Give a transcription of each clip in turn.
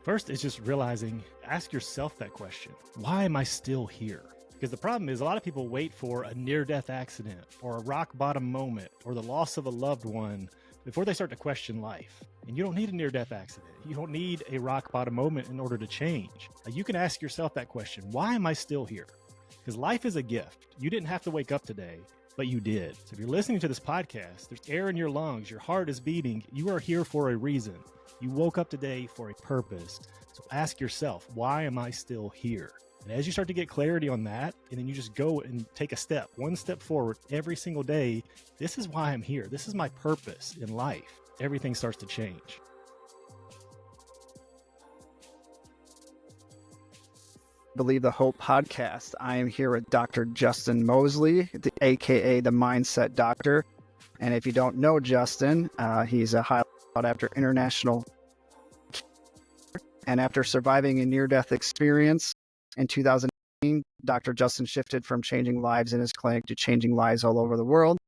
First is just realizing, ask yourself that question. Why am I still here? Because the problem is a lot of people wait for a near-death accident or a rock-bottom moment or the loss of a loved one before they start to question life. And you don't need a near-death accident. You don't need a rock-bottom moment in order to change. You can ask yourself that question. Why am I still here? Because life is a gift. You didn't have to wake up today, but you did. So if you're listening to this podcast, there's air in your lungs, your heart is beating, you are here for a reason. You woke up today for a purpose. So ask yourself, why am I still here? And as you start to get clarity on that, and then you just go and take a step, one step forward every single day, this is why I'm here. This is my purpose in life. Everything starts to change. Believe the Hope podcast. I am here with Dr. Justin Moseley, aka the Mindset Doctor. And if you don't know Justin, he's a highly sought after international. And after surviving a near-death experience in 2018, Dr. Justin shifted from changing lives in his clinic to changing lives all over the world.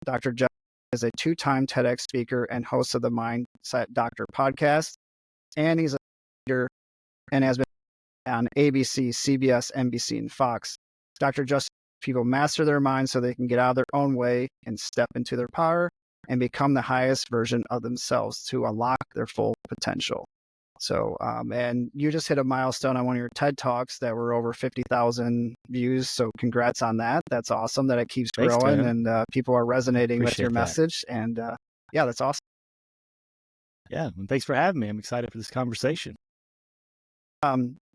Dr. Justin is a two-time TEDx speaker and host of the Mindset Doctor podcast. And he's a leader and has been on ABC, CBS, NBC, and Fox. Dr. Justin helps people master their minds so they can get out of their own way and step into their power and become the highest version of themselves to unlock their full potential. So, and you just hit a milestone on one of your TED Talks that were over 50,000 views. So congrats on that. That's awesome that it keeps growing and people are resonating with your message. And yeah, that's awesome. Yeah, and thanks for having me. I'm excited for this conversation.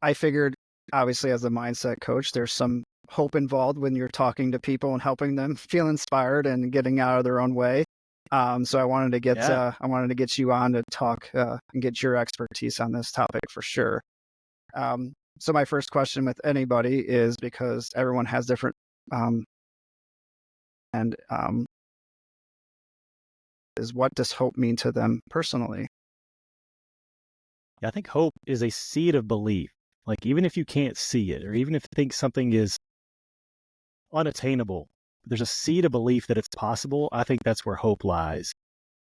I figured, obviously, as a mindset coach, there's some hope involved when you're talking to people and helping them feel inspired and getting out of their own way. So I wanted to get you on to talk and get your expertise on this topic for sure. So my first question with anybody is, because everyone has different is what does hope mean to them personally? Yeah, I think hope is a seed of belief. Like, even if you can't see it, or even if you think something is unattainable, there's a seed of belief that it's possible. I think that's where hope lies.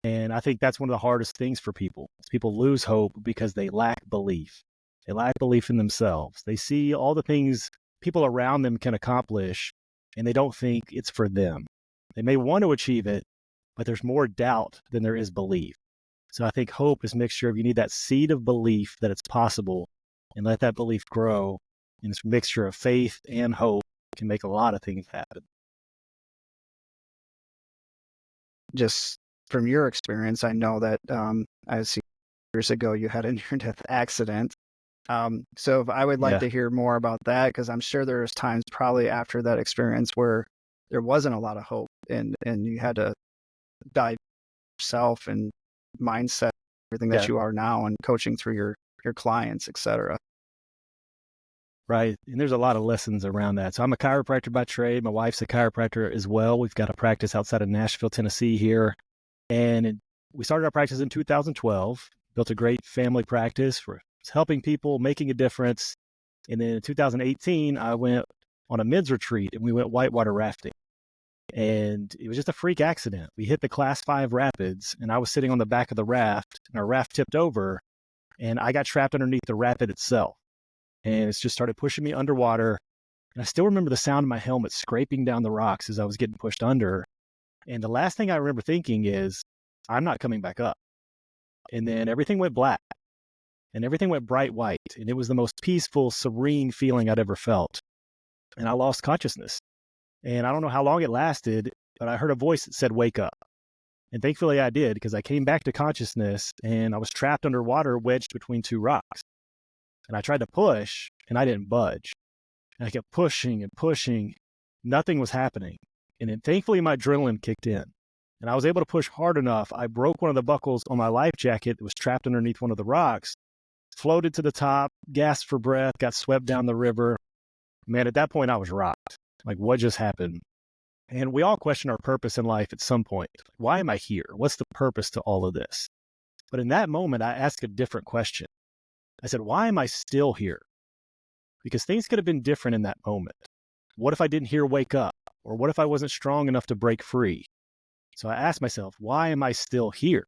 And I think that's one of the hardest things for people. People lose hope because they lack belief. They lack belief in themselves. They see all the things people around them can accomplish, and they don't think it's for them. They may want to achieve it, but there's more doubt than there is belief. So I think hope is a mixture of, you need that seed of belief that it's possible, and let that belief grow. And this mixture of faith and hope can make a lot of things happen. Just from your experience, I know that I see years ago you had a near-death accident. So I would like to hear more about that, because I'm sure there's times probably after that experience where there wasn't a lot of hope, and you had to dive yourself and mindset, everything that you are now, and coaching through your clients, etc. Right. And there's a lot of lessons around that. So I'm a chiropractor by trade. My wife's a chiropractor as well. We've got a practice outside of Nashville, Tennessee here. And we started our practice in 2012, built a great family practice for helping people, making a difference. And then in 2018, I went on a men's retreat and we went whitewater rafting. And it was just a freak accident. We hit the class 5 rapids and I was sitting on the back of the raft, and our raft tipped over and I got trapped underneath the rapid itself. And it's just started pushing me underwater. And I still remember the sound of my helmet scraping down the rocks as I was getting pushed under. And the last thing I remember thinking is, I'm not coming back up. And then everything went black and everything went bright white. And it was the most peaceful, serene feeling I'd ever felt. And I lost consciousness. And I don't know how long it lasted, but I heard a voice that said, wake up. And thankfully I did, because I came back to consciousness and I was trapped underwater, wedged between 2 rocks. And I tried to push and I didn't budge. And I kept pushing and pushing. Nothing was happening. And then thankfully my adrenaline kicked in and I was able to push hard enough. I broke one of the buckles on my life jacket that was trapped underneath one of the rocks, floated to the top, gasped for breath, got swept down the river. Man, at that point I was rocked. Like, what just happened? And we all question our purpose in life at some point. Why am I here? What's the purpose to all of this? But in that moment, I asked a different question. I said, why am I still here? Because things could have been different in that moment. What if I didn't hear wake up? Or what if I wasn't strong enough to break free? So I asked myself, why am I still here?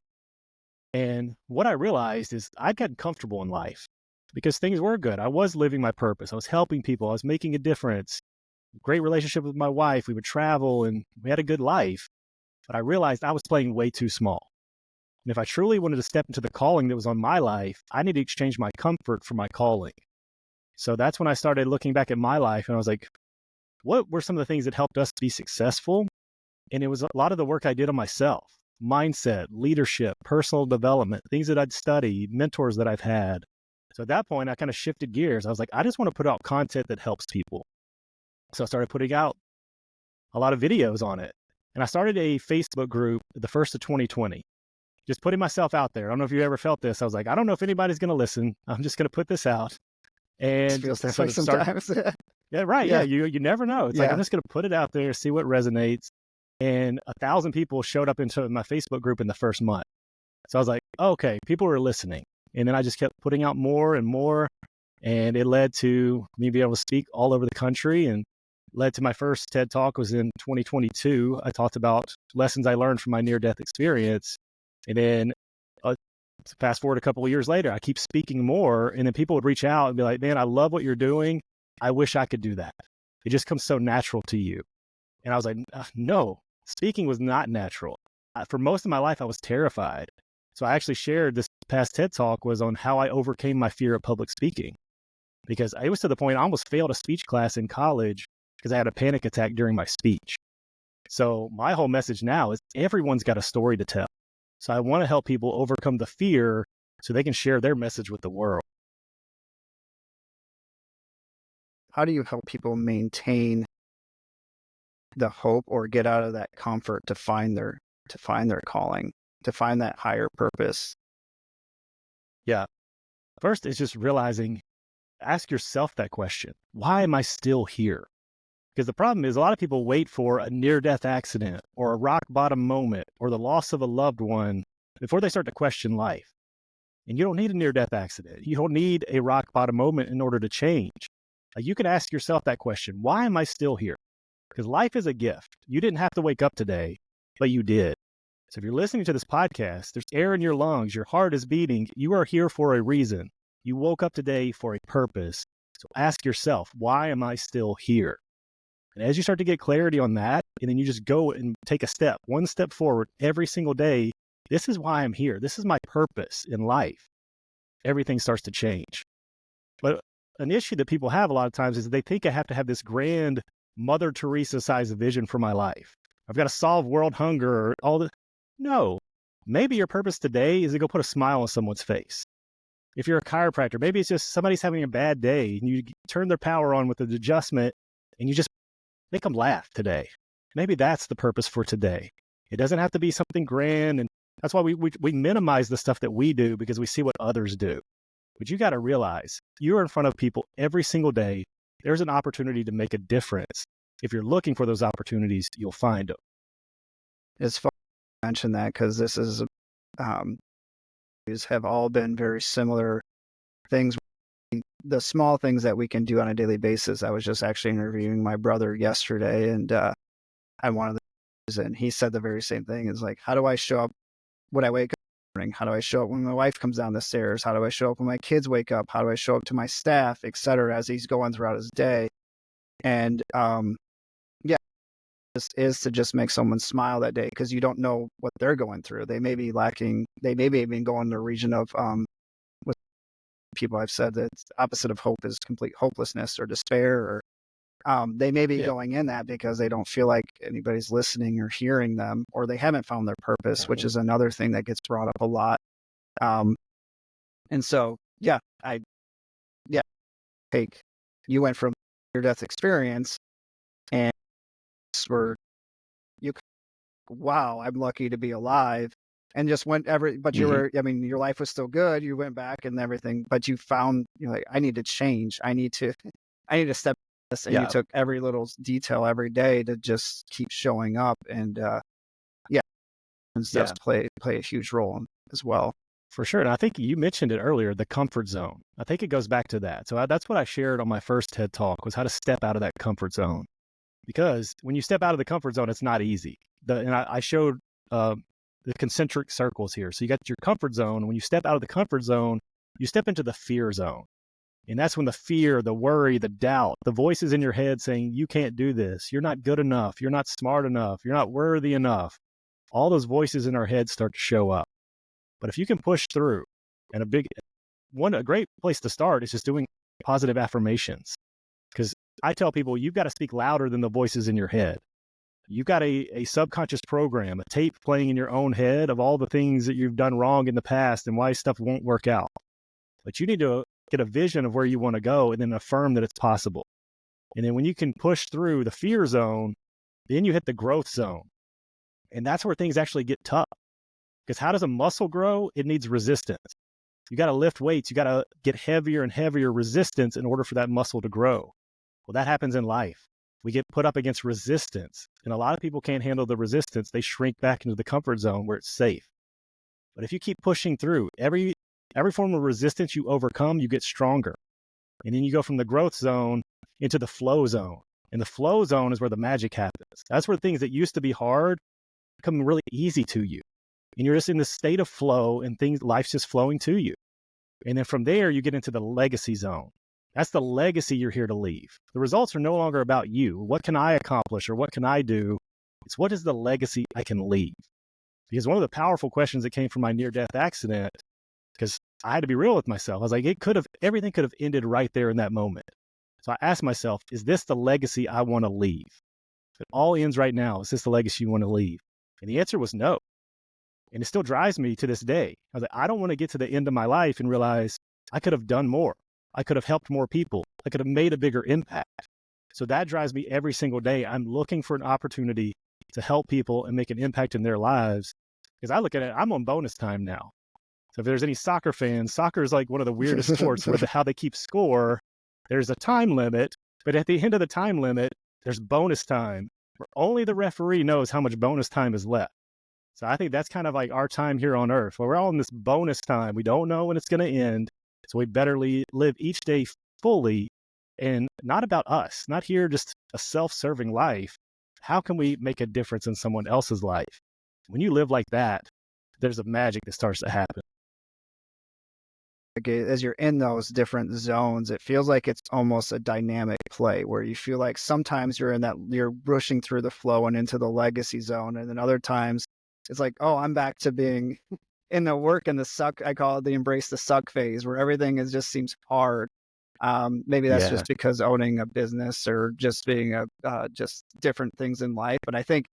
And what I realized is I'd gotten comfortable in life. because things were good. I was living my purpose. I was helping people. I was making a difference. Great relationship with my wife. We would travel and we had a good life. But I realized I was playing way too small. And if I truly wanted to step into the calling that was on my life, I need to exchange my comfort for my calling. So that's when I started looking back at my life and I was like, what were some of the things that helped us be successful? And it was a lot of the work I did on myself, mindset, leadership, personal development, things that I'd studied, mentors that I've had. So at that point, I kind of shifted gears. I was like, I just want to put out content that helps people. So I started putting out a lot of videos on it. And I started a Facebook group the first of 2020, just putting myself out there. I don't know if you ever felt this. I was like, I don't know if anybody's going to listen. I'm just going to put this out. It And feels that so way to start, sometimes. yeah, right. Yeah. You never know. It's like, I'm Yeah. just going to put it out there, see what resonates. And 1,000 people showed up into my Facebook group in the first month. So I was like, okay, people are listening. And then I just kept putting out more and more. And it led to me being able to speak all over the country, and led to my first TED Talk was in 2022. I talked about lessons I learned from my near-death experience. And then fast forward a couple of years later, I keep speaking more, and then people would reach out and be like, man, I love what you're doing. I wish I could do that. It just comes so natural to you. And I was like, no, speaking was not natural. For most of my life, I was terrified. So I actually shared this past TED Talk was on how I overcame my fear of public speaking, because it was to the point I almost failed a speech class in college because I had a panic attack during my speech. So my whole message now is everyone's got a story to tell. So I want to help people overcome the fear so they can share their message with the world. How do you help people maintain the hope or get out of that comfort to find their calling, to find that higher purpose? Yeah. First, it's just realizing, ask yourself that question. Why am I still here? Because the problem is a lot of people wait for a near-death accident or a rock bottom moment or the loss of a loved one before they start to question life. And you don't need a near-death accident. You don't need a rock bottom moment in order to change. You can ask yourself that question. Why am I still here? Because life is a gift. You didn't have to wake up today, but you did. So if you're listening to this podcast, there's air in your lungs, your heart is beating, you are here for a reason. You woke up today for a purpose. So ask yourself, why am I still here? And as you start to get clarity on that, and then you just go and take a step, one step forward every single day, this is why I'm here. This is my purpose in life. Everything starts to change. But an issue that people have a lot of times is they think I have to have this grand Mother Teresa-sized vision for my life. I've got to solve world hunger or all the. No. Maybe your purpose today is to go put a smile on someone's face. If you're a chiropractor, maybe it's just somebody's having a bad day and you turn their power on with an adjustment and you just make them laugh today. Maybe that's the purpose for today. It doesn't have to be something grand. And that's why we minimize the stuff that we do, because we see what others do. But you got to realize you're in front of people every single day. There's an opportunity to make a difference. If you're looking for those opportunities, you'll find them. It's fun to mention that, because this is these have all been very similar things. The small things that we can do on a daily basis. I was just actually interviewing my brother yesterday, and one of the and he said the very same thing. Is like, how do I show up when I wake up in the morning? How do I show up when my wife comes down the stairs? How do I show up when my kids wake up? How do I show up to my staff, et cetera, as he's going throughout his day? And this is to just make someone smile that day, because you don't know what they're going through. They may be lacking. They may be even going to a region of with people I've said that the opposite of hope is complete hopelessness or despair, or they may be going in that because they don't feel like anybody's listening or hearing them, or they haven't found their purpose, which is another thing that gets brought up a lot. And so, take, you went from your death experience and were you, wow, I'm lucky to be alive. And just went but you were, I mean, your life was still good. You went back and everything, but you found, you're like, I need to change. I need to step this. And you took every little detail every day to just keep showing up. And steps play a huge role as well. For sure. And I think you mentioned it earlier, the comfort zone. I think it goes back to that. So that's what I shared on my first TED Talk, was how to step out of that comfort zone. Because when you step out of the comfort zone, it's not easy. And I showed the concentric circles here. So you got your comfort zone. When you step out of the comfort zone, you step into the fear zone. And that's when the fear, the worry, the doubt, the voices in your head saying, you can't do this, you're not good enough, you're not smart enough, you're not worthy enough, all those voices in our head start to show up. But if you can push through, and a great place to start is just doing positive affirmations. Because I tell people, you've got to speak louder than the voices in your head. You've got a subconscious program, a tape playing in your own head of all the things that you've done wrong in the past and why stuff won't work out. But you need to get a vision of where you want to go and then affirm that it's possible. And then when you can push through the fear zone, then you hit the growth zone. And that's where things actually get tough. Because how does a muscle grow? It needs resistance. You got to lift weights. You got to get heavier and heavier resistance in order for that muscle to grow. Well, that happens in life. We get put up against resistance. And a lot of people can't handle the resistance. They shrink back into the comfort zone where it's safe. But if you keep pushing through, every form of resistance you overcome, you get stronger. And then you go from the growth zone into the flow zone. And the flow zone is where the magic happens. That's where things that used to be hard become really easy to you. And you're just in this state of flow and life's just flowing to you. And then from there, you get into the legacy zone. That's the legacy you're here to leave. The results are no longer about you. What can I accomplish or what can I do? It's what is the legacy I can leave? Because one of the powerful questions that came from my near-death accident, because I had to be real with myself. I was like, everything could have ended right there in that moment. So I asked myself, is this the legacy I want to leave? If it all ends right now, is this the legacy you want to leave? And the answer was no. And it still drives me to this day. I was like, I don't want to get to the end of my life and realize I could have done more. I could have helped more people. I could have made a bigger impact. So that drives me every single day. I'm looking for an opportunity to help people and make an impact in their lives. Because I look at it, I'm on bonus time now. So if there's any soccer fans, soccer is like one of the weirdest sports where how they keep score. There's a time limit, but at the end of the time limit, there's bonus time where only the referee knows how much bonus time is left. So I think that's kind of like our time here on earth, where we're all in this bonus time. We don't know when it's going to end. So we better live each day fully and not about us, not here just a self-serving life. How can we make a difference in someone else's life? When you live like that, there's a magic that starts to happen. As you're in those different zones, it feels like it's almost a dynamic play where you feel like sometimes you're rushing through the flow and into the legacy zone. And then other times it's like, oh, I'm back to being in the work and the suck. I call it the embrace the suck phase where everything just seems hard. Maybe that's just because owning a business or just being just different things in life. But I think,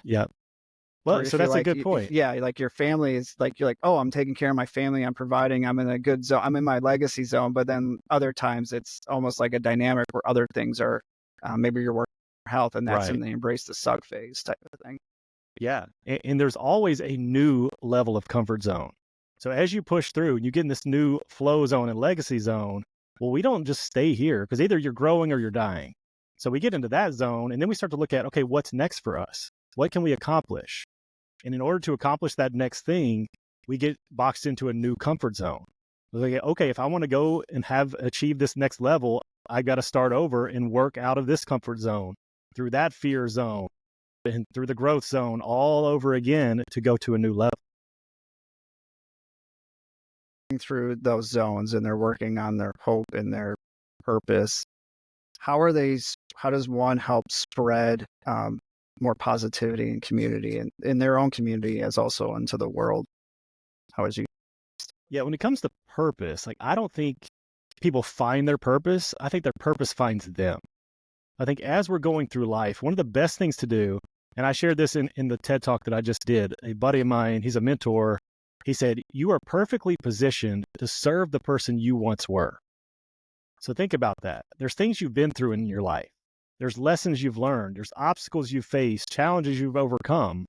yeah. Well, so that's like, a good point. Yeah, like your family is like, you're like, oh, I'm taking care of my family, I'm providing, I'm in a good zone, I'm in my legacy zone. But then other times it's almost like a dynamic where other things are, maybe you're working on health, and that's in the embrace the suck phase type of thing. Yeah, and there's always a new level of comfort zone. So as you push through, you get in this new flow zone and legacy zone. Well, we don't just stay here because either you're growing or you're dying. So we get into that zone, and then we start to look at, okay, what's next for us? What can we accomplish? And in order to accomplish that next thing, we get boxed into a new comfort zone. Like, okay, if I want to go and achieve this next level, I got to start over and work out of this comfort zone, through that fear zone, and through the growth zone all over again to go to a new level. Through those zones, and they're working on their hope and their purpose. How does one help spread more positivity and community and in their own community as also into the world? How is you? Yeah, when it comes to purpose, like, I don't think people find their purpose. I think their purpose finds them. I think as we're going through life, one of the best things to do, and I shared this in the TED Talk that I just did, a buddy of mine, he's a mentor, he said, you are perfectly positioned to serve the person you once were. So think about that. There's things you've been through in your life. There's lessons you've learned. There's obstacles you've faced, challenges you've overcome.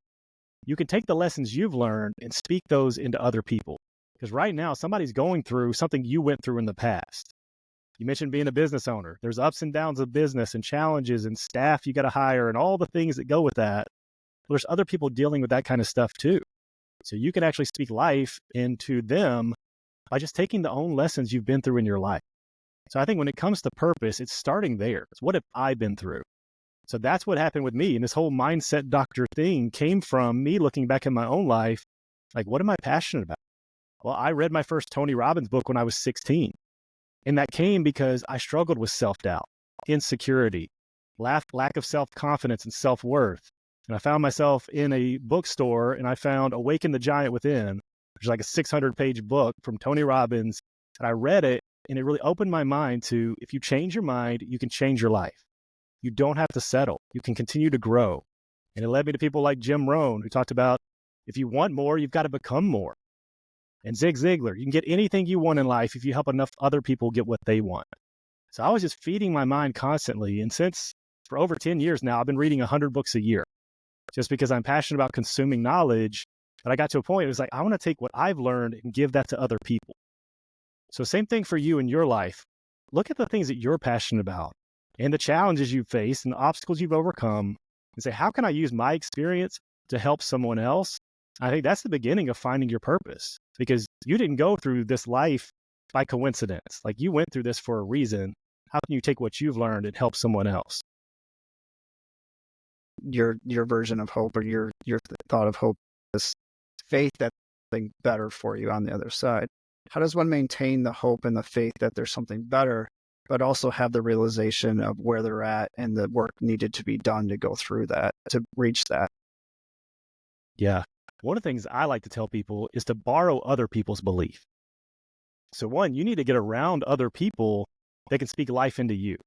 You can take the lessons you've learned and speak those into other people. Because right now, somebody's going through something you went through in the past. You mentioned being a business owner. There's ups and downs of business and challenges and staff you got to hire and all the things that go with that. Well, there's other people dealing with that kind of stuff too. So you can actually speak life into them by just taking the own lessons you've been through in your life. So I think when it comes to purpose, it's starting there. It's what have I been through? So that's what happened with me. And this whole mindset doctor thing came from me looking back in my own life. Like, what am I passionate about? Well, I read my first Tony Robbins book when I was 16. And that came because I struggled with self-doubt, insecurity, lack of self-confidence and self-worth. And I found myself in a bookstore and I found Awaken the Giant Within, which is like a 600-page book from Tony Robbins. And I read it and it really opened my mind to, if you change your mind, you can change your life. You don't have to settle. You can continue to grow. And it led me to people like Jim Rohn, who talked about, if you want more, you've got to become more. And Zig Ziglar, you can get anything you want in life if you help enough other people get what they want. So I was just feeding my mind constantly. And since for over 10 years now, I've been reading 100 books a year just because I'm passionate about consuming knowledge. But I got to a point, it was like, I want to take what I've learned and give that to other people. So same thing for you in your life. Look at the things that you're passionate about and the challenges you've faced and the obstacles you've overcome and say, how can I use my experience to help someone else? I think that's the beginning of finding your purpose, because you didn't go through this life by coincidence. Like, you went through this for a reason. How can you take what you've learned and help someone else? Your version of hope, or your thought of hope, is faith that there's something better for you on the other side. How does one maintain the hope and the faith that there's something better, but also have the realization of where they're at and the work needed to be done to go through that, to reach that? Yeah. One of the things I like to tell people is to borrow other people's belief. So one, you need to get around other people that can speak life into you.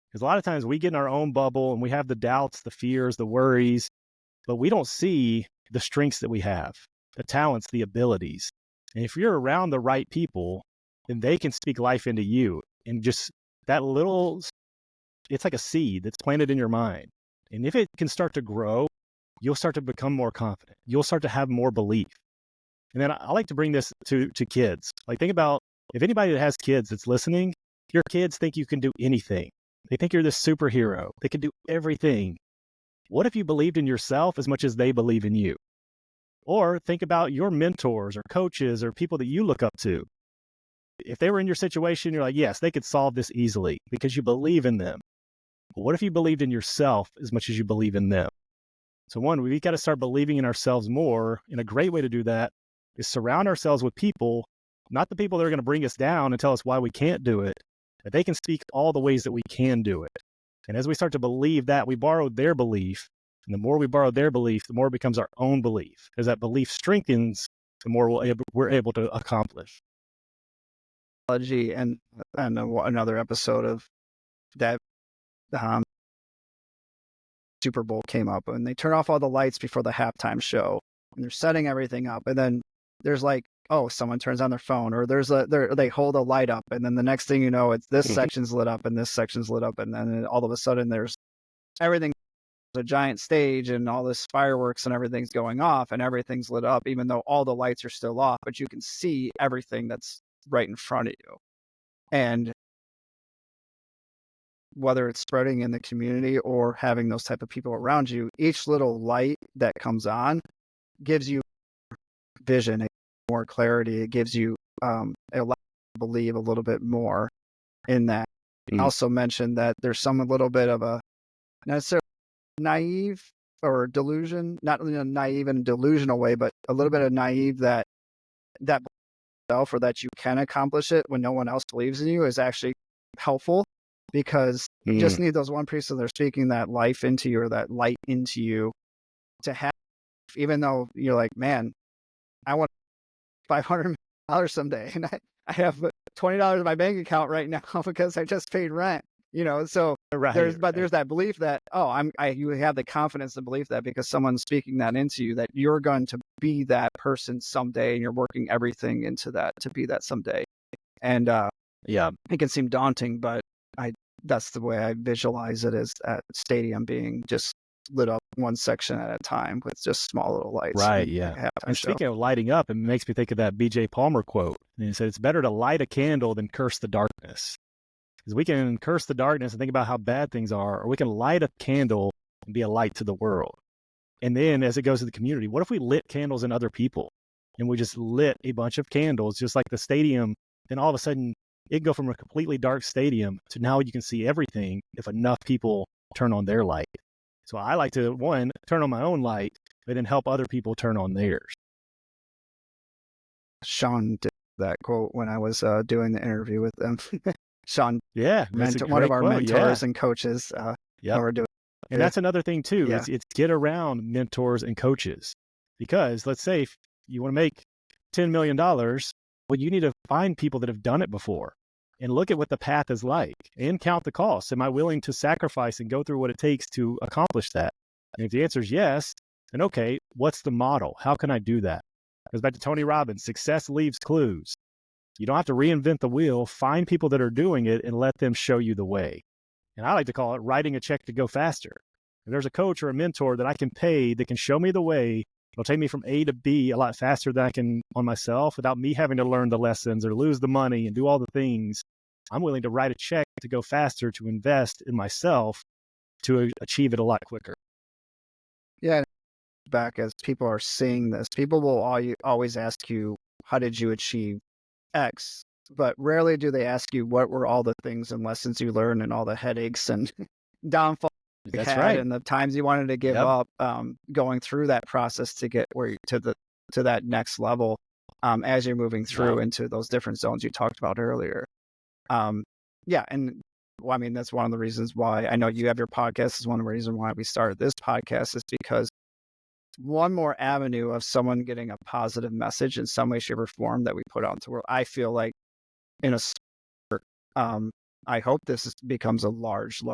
Because a lot of times we get in our own bubble and we have the doubts, the fears, the worries, but we don't see the strengths that we have, the talents, the abilities. And if you're around the right people, then they can speak life into you. And just that little, it's like a seed that's planted in your mind. And if it can start to grow, you'll start to become more confident. You'll start to have more belief. And then I like to bring this to kids. Like, think about, if anybody that has kids that's listening, your kids think you can do anything. They think you're this superhero. They can do everything. What if you believed in yourself as much as they believe in you? Or think about your mentors or coaches or people that you look up to. If they were in your situation, you're like, yes, they could solve this easily because you believe in them. But what if you believed in yourself as much as you believe in them? So one, we've got to start believing in ourselves more. And a great way to do that is surround ourselves with people, not the people that are going to bring us down and tell us why we can't do it, but they can speak all the ways that we can do it. And as we start to believe that, we borrow their belief. And the more we borrow their belief, the more it becomes our own belief. As that belief strengthens, the more we're able to accomplish. And another episode of that Super Bowl came up, and they turn off all the lights before the halftime show, and they're setting everything up, and then there's like, oh, someone turns on their phone, or they hold a light up, and then the next thing you know, it's this section's lit up and this section's lit up, and then all of a sudden there's everything, a giant stage and all this fireworks and everything's going off and everything's lit up, even though all the lights are still off, but you can see everything that's right in front of you. And whether it's spreading in the community or having those type of people around you, each little light that comes on gives you vision, more clarity. It gives you a lot to believe a little bit more in that. I also mentioned that there's some a little bit of a, not necessarily naive or delusion, not in a naive and delusional way, but a little bit of naive that self, or that you can accomplish it when no one else believes in you, is actually helpful, because you just need those one person that are speaking that life into you, or that light into you, to have, even though you're like, man, I want $500 someday, and I have $20 in my bank account right now because I just paid rent. So there's that belief that, you have the confidence and belief that because someone's speaking that into you, that you're going to be that person someday, and you're working everything into that to be that someday. And it can seem daunting, but that's the way I visualize it, as that stadium being just lit up one section at a time with just small little lights. Right, yeah. And speaking of lighting up, it makes me think of that B.J. Palmer quote. And he said, it's better to light a candle than curse the darkness. Because we can curse the darkness and think about how bad things are, or we can light a candle and be a light to the world. And then as it goes to the community, what if we lit candles in other people? And we just lit a bunch of candles, just like the stadium. Then all of a sudden, it can go from a completely dark stadium to now you can see everything if enough people turn on their light. So I like to, one, turn on my own light, but then help other people turn on theirs. Sean, that quote when I was doing the interview with them. Sean, Yeah, that's a one of great our quote. mentors Yeah. and coaches when Yep. we're doing And it. that's another thing too. Yeah. It's get around mentors and coaches. Because let's say if you want to make $10 million, well, you need to find people that have done it before and look at what the path is like and count the costs. Am I willing to sacrifice and go through what it takes to accomplish that? And if the answer is yes, then okay, what's the model? How can I do that? It goes back to Tony Robbins, success leaves clues. You don't have to reinvent the wheel. Find people that are doing it and let them show you the way. And I like to call it writing a check to go faster. If there's a coach or a mentor that I can pay that can show me the way, it'll take me from A to B a lot faster than I can on myself without me having to learn the lessons or lose the money and do all the things. I'm willing to write a check to go faster, to invest in myself to achieve it a lot quicker. Yeah. Back as people are seeing this, people will always ask you, how did you achieve X? But rarely do they ask you what were all the things and lessons you learned and all the headaches and downfalls you That's had right. and the times you wanted to give Yep. up, going through that process to get to that next level, as you're moving through Yep. into those different zones you talked about earlier. Yeah, and well, I mean that's one of the reasons why I know you have your podcast. Is one of the reasons why we started this podcast is because one more avenue of someone getting a positive message in some way, shape, or form that we put out into the world. I feel like in a um, I hope becomes a large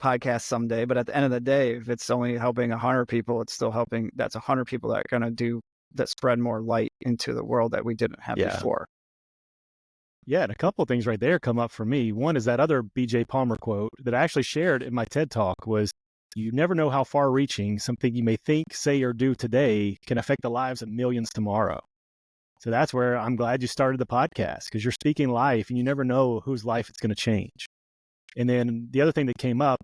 podcast someday. But at the end of the day, if it's only helping 100 people, it's still helping. That's 100 people that are going to spread more light into the world that we didn't have Yeah. before. Yeah, and a couple of things right there come up for me. One is that other BJ Palmer quote that I actually shared in my TED Talk was, you never know how far reaching something you may think, say, or do today can affect the lives of millions tomorrow. So that's where I'm glad you started the podcast, because you're speaking life and you never know whose life it's going to change. And then the other thing that came up,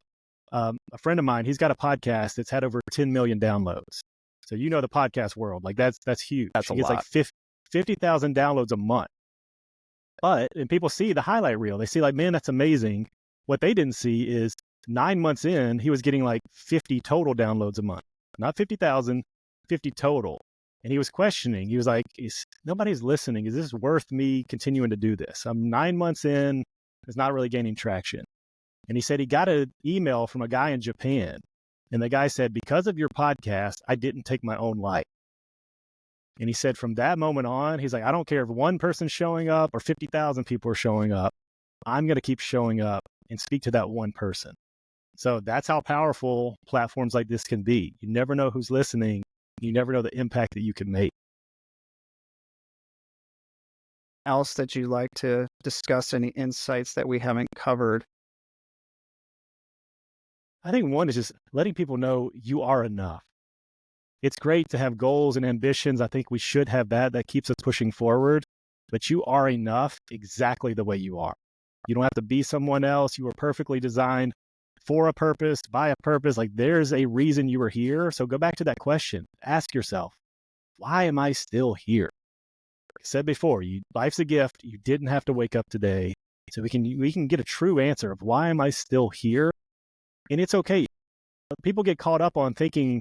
a friend of mine, he's got a podcast that's had over 10 million downloads. So you know the podcast world, like that's huge. That's He a gets lot. like 50,000 downloads a month. And people see the highlight reel. They see like, man, that's amazing. What they didn't see is 9 months in, he was getting like 50 total downloads a month, not 50,000, 50 total. And he was questioning. He was like, nobody's listening. Is this worth me continuing to do this? I'm 9 months in. It's not really gaining traction. And he said he got an email from a guy in Japan. And the guy said, because of your podcast, I didn't take my own life. And he said from that moment on, he's like, I don't care if one person's showing up or 50,000 people are showing up. I'm going to keep showing up and speak to that one person. So that's how powerful platforms like this can be. You never know who's listening. You never know the impact that you can make. Else that you like to discuss, any insights that we haven't covered? I think one is just letting people know you are enough. It's great to have goals and ambitions. I think we should have that. That keeps us pushing forward. But you are enough exactly the way you are. You don't have to be someone else. You are perfectly designed for a purpose, by a purpose. Like there's a reason you are here. So go back to that question. Ask yourself, why am I still here? Like I said before, life's a gift. You didn't have to wake up today. So we can get a true answer of why am I still here? And it's okay. People get caught up on thinking,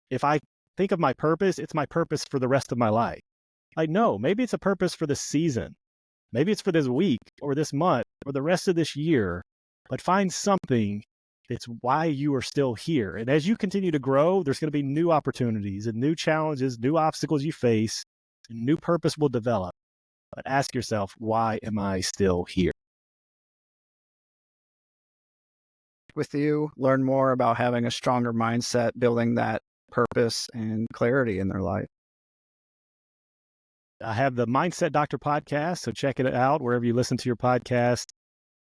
if I think of my purpose, it's my purpose for the rest of my life. Like, no, maybe it's a purpose for this season. Maybe it's for this week or this month or the rest of this year, but find something that's why you are still here. And as you continue to grow, there's going to be new opportunities and new challenges, new obstacles you face, and new purpose will develop. But ask yourself, why am I still here? With you, learn more about having a stronger mindset, building that purpose and clarity in their life. I have the Mindset Doctor podcast, so check it out wherever you listen to your podcast.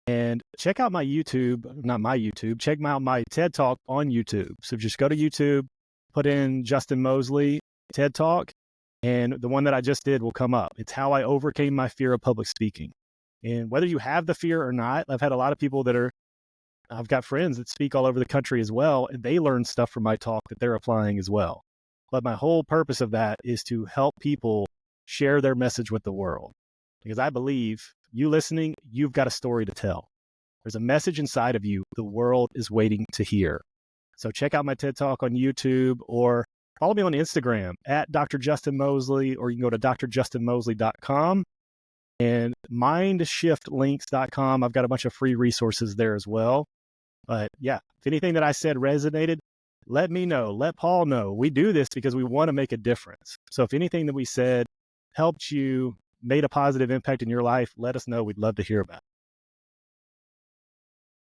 And check out my YouTube, not my YouTube, check out my TED Talk on YouTube. So just go to YouTube, put in Justin Moseley TED Talk, and the one that I just did will come up. It's how I overcame my fear of public speaking. And whether you have the fear or not, I've had a lot of people I've got friends that speak all over the country as well, and they learn stuff from my talk that they're applying as well. But my whole purpose of that is to help people share their message with the world. Because I believe you listening, you've got a story to tell. There's a message inside of you the world is waiting to hear. So check out my TED Talk on YouTube or follow me on Instagram at Dr. Justin Moseley, or you can go to drjustinmoseley.com and mindshiftlinks.com. I've got a bunch of free resources there as well. But yeah, if anything that I said resonated, let me know. Let Paul know. We do this because we want to make a difference. So if anything that we said helped you, made a positive impact in your life, let us know. We'd love to hear about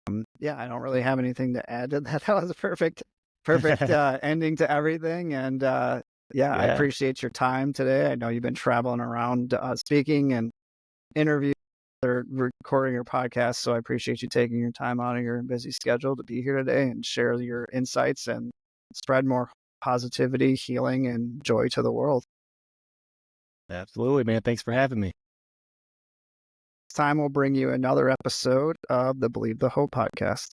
it. Yeah, I don't really have anything to add to that. That was a perfect ending to everything. And yeah, I appreciate your time today. I know you've been traveling around speaking and interviewing or recording your podcast. So I appreciate you taking your time out of your busy schedule to be here today and share your insights and spread more positivity, healing, and joy to the world. Absolutely, man. Thanks for having me. Next time we'll bring you another episode of the Believe the Hope podcast.